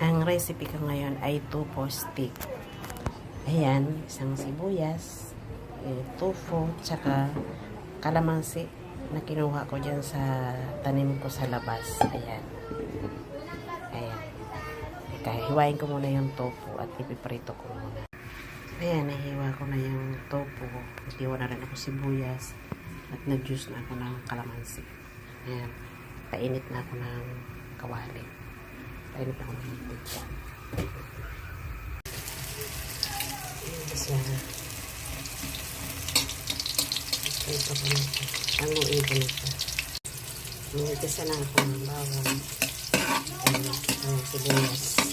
Ang recipe ko ngayon ay tofu stick. Ayan, isang sibuyas, tofu, tsaka kalamansi na kinuha ko dyan sa tanim ko sa labas. Ayan. Ayan. Hiwain ko muna yung tofu at ipiprito ko muna. Ayan, nahiwa ko na yung tofu. Naghiwa na rin ako sibuyas at nag-juice na ako ng kalamansi. Ayan. Painit na ako ng kawali. Painit ako ng mantika. Siya. Ito ko na siya. Hanguin ko na siya. Nagkisa na ako ng bawang. Ayan, sibuyas.